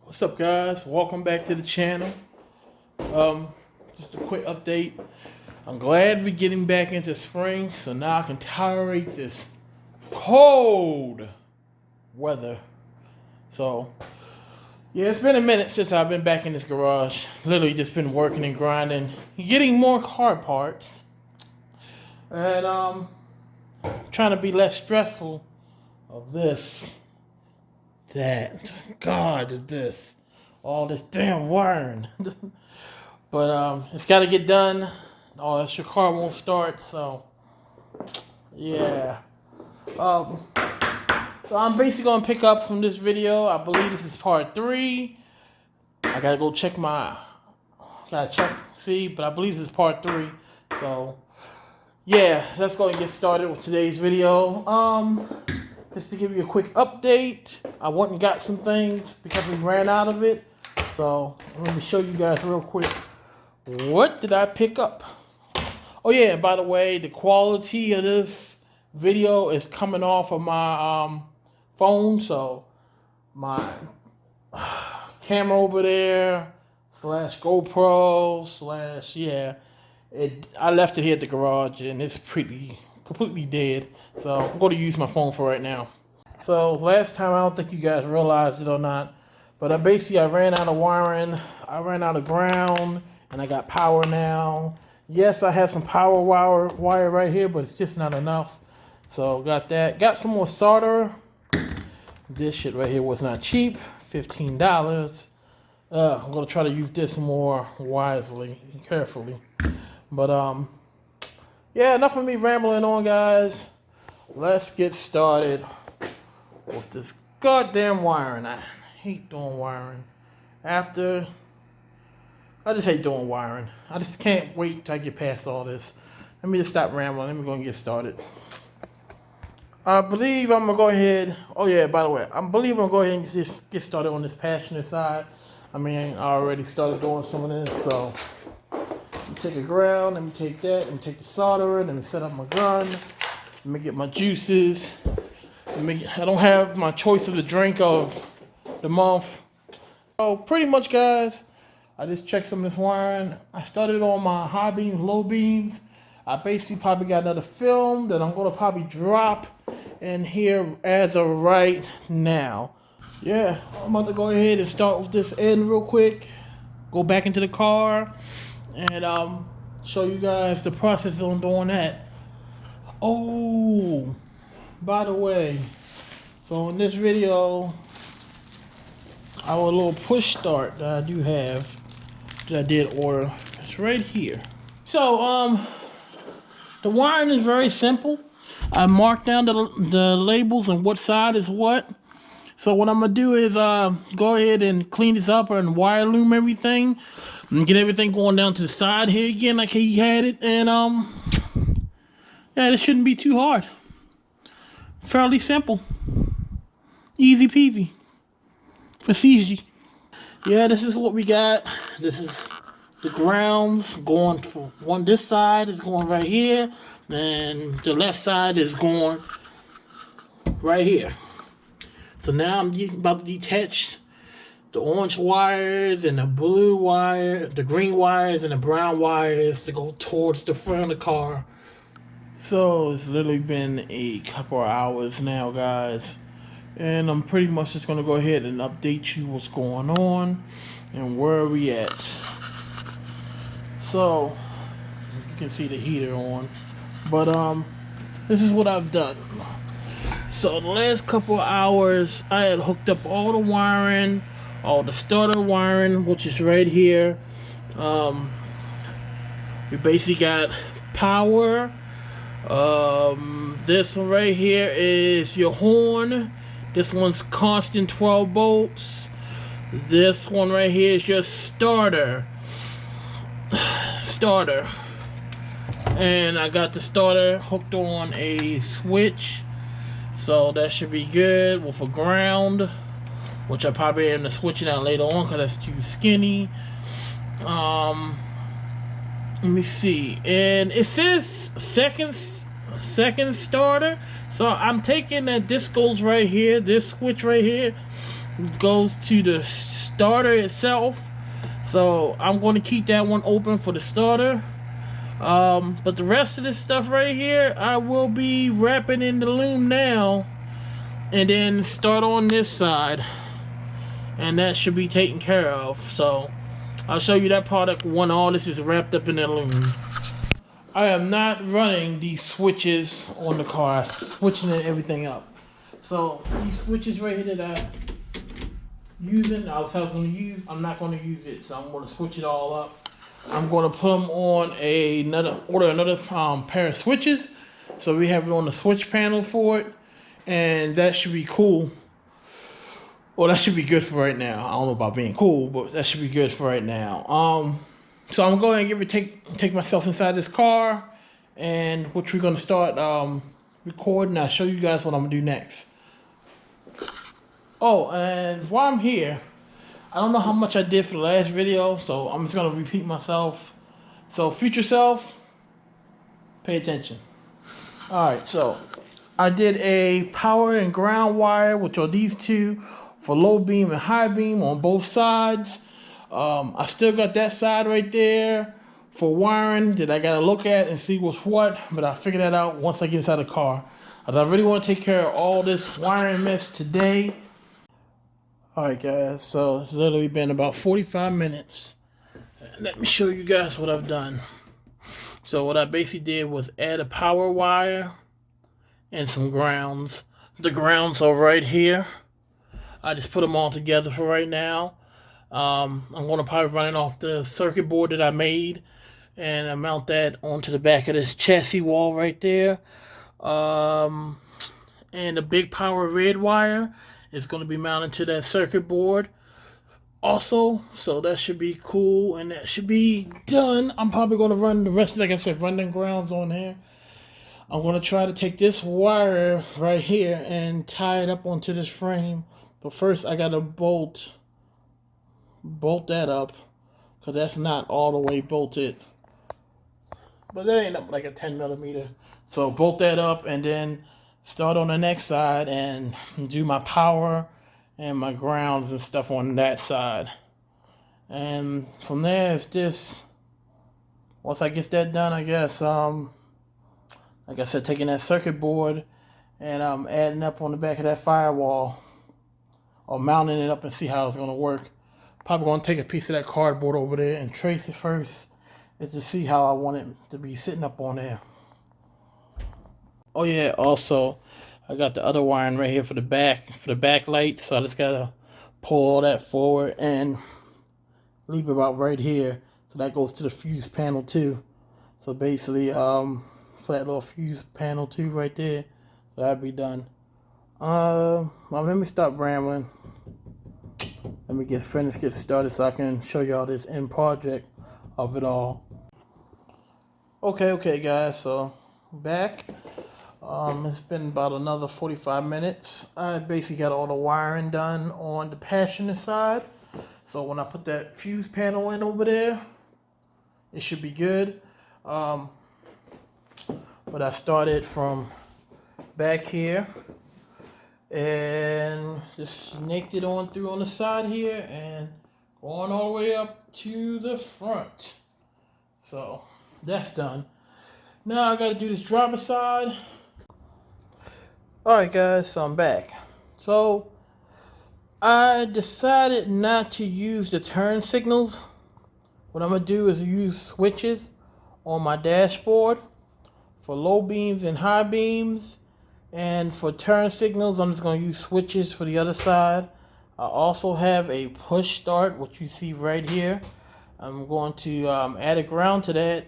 What's up, guys? Welcome back to the channel. Just a quick update. I'm glad we're getting back into spring, so now I can tolerate this cold weather. So, yeah, it's been a minute since I've been back in this garage. Literally just been working and grinding, getting more car parts, and trying to be less stressful of this. This, all this damn wiring. But it's got to get done, or else your car won't start. So yeah. So I'm basically gonna pick up from this video. I believe this is part 3. I gotta go check see, but I believe this is part 3. So yeah, let's go and get started with today's video. Just to give you a quick update, I went and got some things because we ran out of it. So let me show you guys real quick. What did I pick up? Oh yeah, by the way, the quality of this video is coming off of my phone. So my camera over there / GoPro / yeah, I left it here at the garage and it's completely dead. So I'm going to use my phone for right now. So last time, I don't think you guys realized it or not, but I ran out of wiring, I ran out of ground, and I got power now. Yes, I have some power wire right here, but it's just not enough. So got that. Got some more solder. This shit right here was not cheap, $15. I'm going to try to use this more wisely and carefully. But yeah, enough of me rambling on, guys. Let's get started with this goddamn wiring. I hate doing wiring. I just hate doing wiring. I just can't wait till I get past all this. Let me just stop rambling. Let me go and get started. I believe I'm going to go ahead. Oh, yeah, by the way, I believe I'm going to go ahead and just get started on this passenger side. I mean, I already started doing some of this, so let me take a ground. Let me take that. Let me take the solder. Let me set up my gun. Let me get my juices. I don't have my choice of the drink of the month. So pretty much, guys, I just checked some of this wiring. I started on my high beams, low beams. I basically probably got another film that I'm going to probably drop in here as of right now. Yeah, I'm about to go ahead and start with this end real quick. Go back into the car and show you guys the process on doing that. Oh, by the way, so in this video, our little push start that I do have, that I did order, it's right here. So the wiring is very simple. I marked down the labels and what side is what. So what I'm gonna do is go ahead and clean this up and wire loom everything and get everything going down to the side here again like he had it. And yeah, this shouldn't be too hard. Fairly simple. Easy peasy. For CG. Yeah, this is what we got. This is the grounds going for one. This side is going right here. And the left side is going right here. So now I'm about to detach the orange wires and the blue wire, the green wires and the brown wires to go towards the front of the car. So it's literally been a couple of hours now, guys, and I'm pretty much just gonna go ahead and update you what's going on and where are we at. So you can see the heater on, but this is what I've done. So the last couple of hours I had hooked up all the wiring, all the starter wiring, which is right here. We basically got power. This one right here is your horn. This one's constant 12 volts. This one right here is your starter. And I got the starter hooked on a switch, so that should be good with a ground, which I probably end up switching out later on because that's too skinny. Let me see, and it says second starter, so I'm taking that this goes right here, this switch right here goes to the starter itself. So I'm going to keep that one open for the starter. But the rest of this stuff right here, I will be wrapping in the loom now, and then start on this side, and that should be taken care of. So I'll show you that product when all this is wrapped up in the loom. I am not running these switches on the car, switching everything up. So these switches right here that I'm using, I was going to use, I'm not going to use it. So I'm going to switch it all up. I'm going to put them on order another pair of switches. So we have it on the switch panel for it, and that should be cool. Well, that should be good for right now. I don't know about being cool, but that should be good for right now. So I'm going to take myself inside this car, and which we're going to start recording. I'll show you guys what I'm going to do next. Oh, and while I'm here, I don't know how much I did for the last video, so I'm just going to repeat myself. So future self, pay attention. Alright, so I did a power and ground wire, which are these two, for low beam and high beam on both sides. I still got that side right there for wiring that I gotta look at and see what's what, but I'll figure that out once I get inside the car. I really want to take care of all this wiring mess today. Alright guys, so it's literally been about 45 minutes. Let me show you guys what I've done. So what I basically did was add a power wire and some grounds. The grounds are right here. I just put them all together for right now. I'm going to probably run it off the circuit board that I made, and I mount that onto the back of this chassis wall right there. And the big power red wire is going to be mounted to that circuit board also, so that should be cool, and that should be done. I'm probably going to run the rest, like I said, run them grounds on here. I'm going to try to take this wire right here and tie it up onto this frame, but first I got to bolt that up, because that's not all the way bolted, but that ain't up like a 10 millimeter. So bolt that up and then start on the next side and do my power and my grounds and stuff on that side. And from there, it's just, once I get that done, I guess, like I said, taking that circuit board and adding up on the back of that firewall, or mounting it up and see how it's going to work. Probably going to take a piece of that cardboard over there and trace it first, and to see how I want it to be sitting up on there. Oh yeah, also, I got the other wiring right here for the back light, so I just gotta pull all that forward and leave it about right here. So that goes to the fuse panel too. So basically, for that little fuse panel too right there, so that'll be done. Well, let me stop rambling. Let me get started so I can show y'all this end project of it all. Okay guys, so back. It's been about another 45 minutes. I basically got all the wiring done on the passenger side. So when I put that fuse panel in over there, it should be good. But I started from back here and just snaked it on through on the side here and going all the way up to the front. So that's done. Now I got to do this driver side. Alright guys, so I'm back. So I decided not to use the turn signals. What I'm going to do is use switches on my dashboard for low beams and high beams. And for turn signals, I'm just going to use switches for the other side. I also have a push start, which you see right here. I'm going to add a ground to that,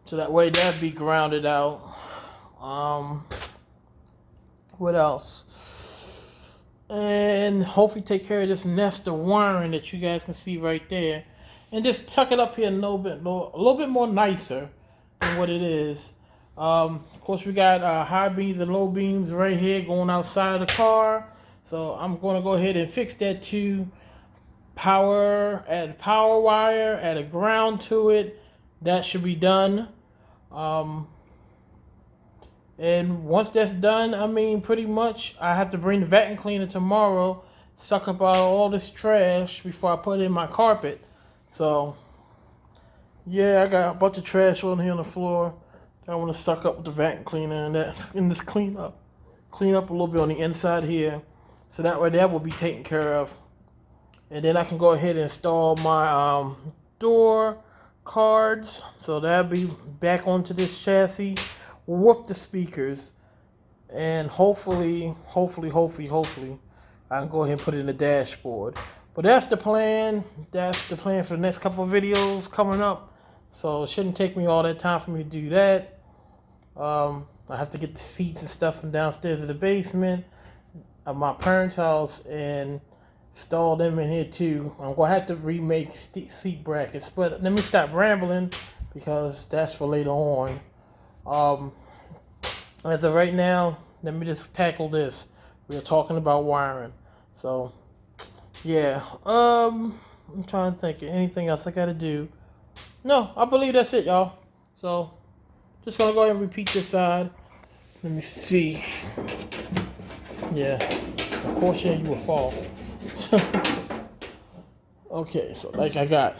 so that way that'll be grounded out. What else? And hopefully take care of this nest of wiring that you guys can see right there, and just tuck it up here a little bit more nicer than what it is. Of course, we got high beams and low beams right here going outside of the car, so I'm going to go ahead and fix that too. Power, add a power wire, add a ground to it. That should be done. And once that's done, I mean, pretty much I have to bring the vacuum cleaner tomorrow suck up all this trash before I put it in my carpet. So, yeah, I got a bunch of trash on here on the floor that I want to suck up with the vacuum cleaner and just clean up a little bit on the inside here. So that way that will be taken care of. And then I can go ahead and install my door cards. So that'll be back onto this chassis with the speakers. And hopefully, I can go ahead and put it in the dashboard. But that's the plan. That's the plan for the next couple of videos coming up. So it shouldn't take me all that time for me to do that. I have to get the seats and stuff from downstairs in the basement of my parents' house and install them in here too. I'm going to have to remake seat brackets. But let me stop rambling because that's for later on. As of right now, let me just tackle this. We are talking about wiring. So, yeah. I'm trying to think of anything else I got to do. No, I believe that's it, y'all. So, just going to go ahead and repeat this side. Let me see. Yeah. Of course, yeah, you will fall. Okay, so like I got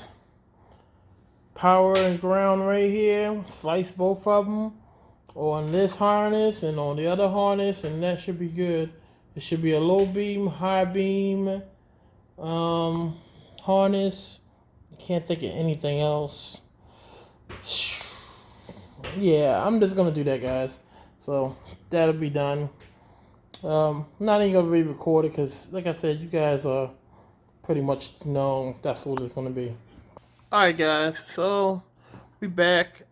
power and ground right here. Slice both of them on this harness and on the other harness, and that should be good. It should be a low beam, high beam harness. I can't think of anything else. Yeah, I'm just gonna do that, guys. So that'll be done. Not even gonna really record it because, like I said, you guys are pretty much know that's what it's gonna be. All right, guys. So we back.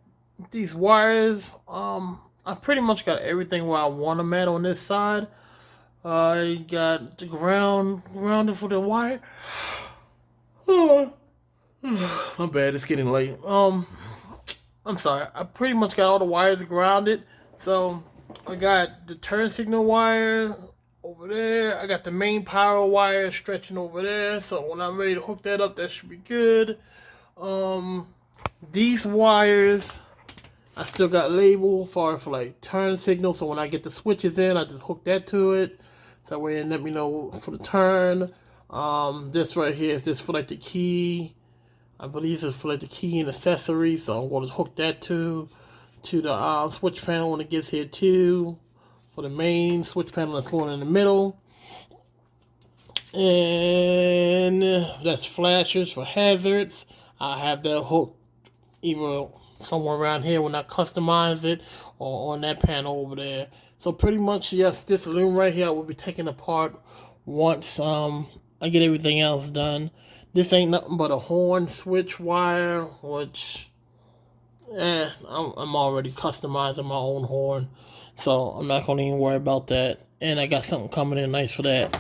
These wires, I pretty much got everything where I want them at on this side. I got the grounded for the wire. My bad, it's getting late. I'm sorry. I pretty much got all the wires grounded. So I got the turn signal wire over there. I got the main power wire stretching over there. So when I'm ready to hook that up, that should be good. These wires, I still got labeled for like turn signal. So when I get the switches in, I just hook that to it. So that way it let me know for the turn. This right here is just for like the key. I believe it's for like the key and accessory. So I'm going to hook that to the switch panel when it gets here too. For the main switch panel that's going in the middle. And that's flashers for hazards. I have that hooked either somewhere around here when I customize it or on that panel over there. So pretty much, yes, this loom right here I will be taking apart once I get everything else done. This ain't nothing but a horn switch wire, which I'm already customizing my own horn, so I'm not gonna even worry about that. And I got something coming in nice for that.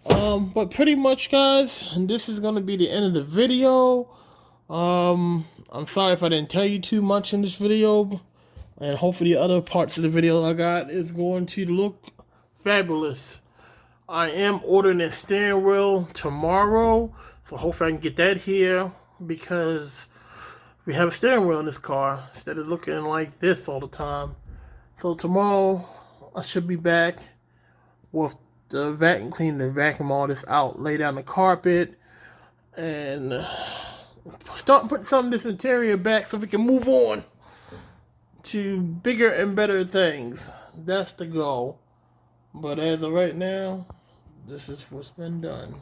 But pretty much, guys, this is gonna be the end of the video. I'm sorry if I didn't tell you too much in this video, and hopefully the other parts of the video I got is going to look fabulous. I am ordering a steering wheel tomorrow, so hopefully I can get that here because we have a steering wheel in this car instead of looking like this all the time. So tomorrow I should be back with the vacuum cleaner to vacuum all this out, lay down the carpet, and start putting some of this interior back so we can move on to bigger and better things. That's the goal. But as of right now, this is what's been done.